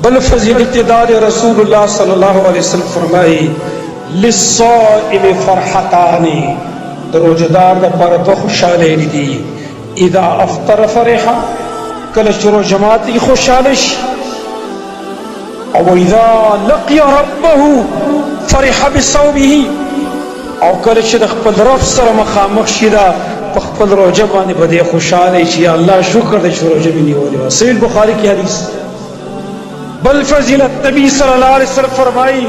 बल फजीलत दाद रसूलुल्लाह सल्लल्लाहु अलैहि वसल्लम फरमाई लिस्साइम फरहतानी, रोजेदार द पर दो खुशहाली दी। इदा अफ्तर फरहा, कल चरो जमाती खुशहालिश। और इदा लकिया रब्बहु फरहा बिसौबिही, और कल चद खपल रब सर मखामख शिदा पखपल रोजा बाने बदे खुशहाली छी। अल्लाह शुक्र दे चरो जमीनी होले। सहीह बुखारी की हदीस। बल फजीलत नबी सल्लल्लाहु अलैहि वसल्लम फरमाई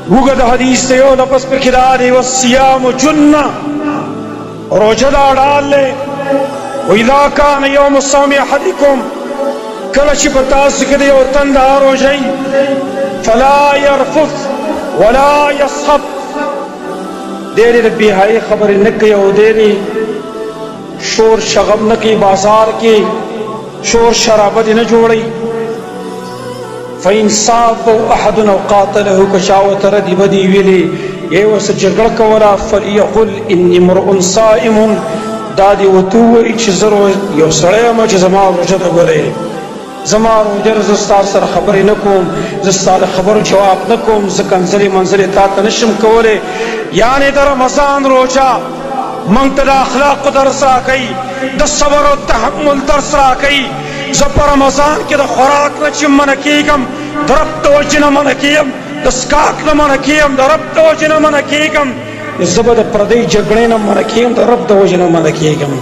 वुगद हदीस से यो नफस पर खिदार व सियाम जुन्ना, रोजदा डाल ले। इदा कान यौम सौम अहदिकुम, कलश बता सकदे और तंदा रोजई। फला यरफुस वला यसहब, देरी रब्बी हाय खबर न कयो, देरी शोर शगम न की, बाजार के शोर शराबत न जोड़ी। फ़इन साबो अहदुन औ क़ातलहु, कशावत रदी बदी वेली ये वस जगड़ कवला। फलियकुल इन्नी मुरउन साइमुन, दादी वतु इच जरो यो सड़े मज जमा रोजद बोले। जमा रोजर जस्तार सर खबर न कोम, जस्तार खबर जवाब न कोम, जकंजली मंजली ता तनशम कवले। यानी दर रमज़ान रोजा मंगतदा अखलाक दरस राकई, द सबर और तहम्मुल दरस राकई। जब रमज़ान के द खुराक न चिमन कीगम, दरब तोजन मन कीयम, दस्काक न मन कीयम, दरब तोजन मन कीगम। जबद प्रदे झगड़े न मन कीयम, दरब तोजन मन कीगम।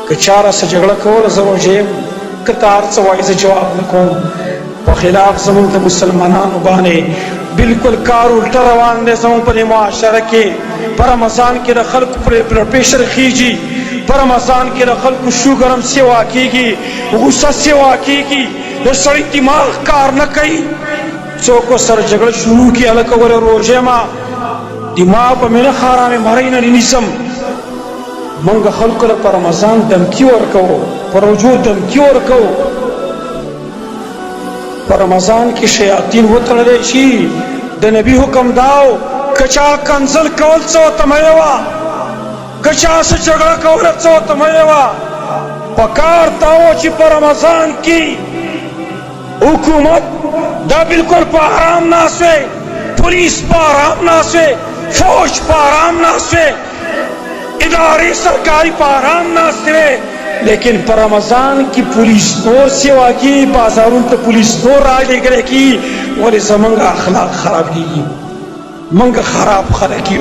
कचारा से झगड़ा कोल जरोजेम, कतार सवाई से जवाब न कोम। बखिलाफ समूह त मुसलमानान बाने बिल्कुल कार उल्टा रवान दे समूह पर मुआशरा के। पर रमज़ान के खल्क पर पेशर खीजी, पर रमज़ान के खल्क शुगरम से वाकीगी, गुस्सा से वाकीगी। जो सड़ी दिमाग कार न कई चौको सर झगड़ शुरू की अलग वर रोजे मा दिमाग पर मेरे खारा में मरई न निसम। मंग खल्क पर रमज़ान धमकी और कहो, पर वजूद धमकी और कहो। पर रमज़ान की शयातीन वो तड़े शी द नबी हुक्म दाओ, कचा कंजल कौल सो तमयवा, कचा से झगड़ा कौल सो तमयवा। पकार ताओ ची पर रमज़ान की हुकूमत दा बिल्कुल पाराम नासवे, पुलिस पाराम नासवे, फौज पाराम नासवे, इदारे सरकारी पाराम नासवे। लेकिन पर रमज़ान की पुलिस नोर सेवा की, बाजारों तो पुलिस नोर राज लेकर की। और जमंगा अखलाक खराब की, मंग खराब खरा की,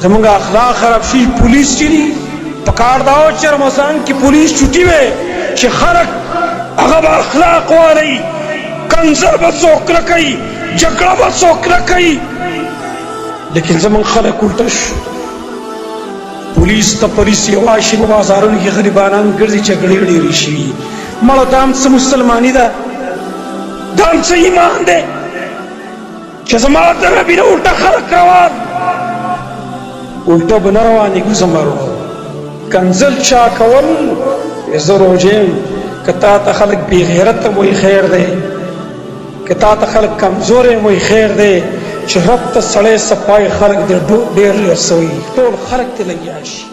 जमंगा अखलाक खराब शी पुलिस चली पकार दाओ च रमज़ान की पुलिस छुट्टी में च खरक अगब अखलाक वाली कंजर बसोक रखई, झगड़ा बसोक रखई। लेकिन जमंग खलक उल्टश पुलिस त पुलिस सेवाशी बाजारों की गरीबाना गर्दी झगड़ी उड़ी ऋषि मल दाम से मुसलमानी दा दाम से ईमान दे जमात रबी ने उल्टा खलक रवान उल्टा बना रवानी को जमारो कंजल चा कवल रोजेम कता तखलक बेगैरत वही खैर दे, कता तखलक कमजोर है वही खैर दे। शहरत सड़े सपाई खलक दे डेर सोई तो खलक ते लगी आशी।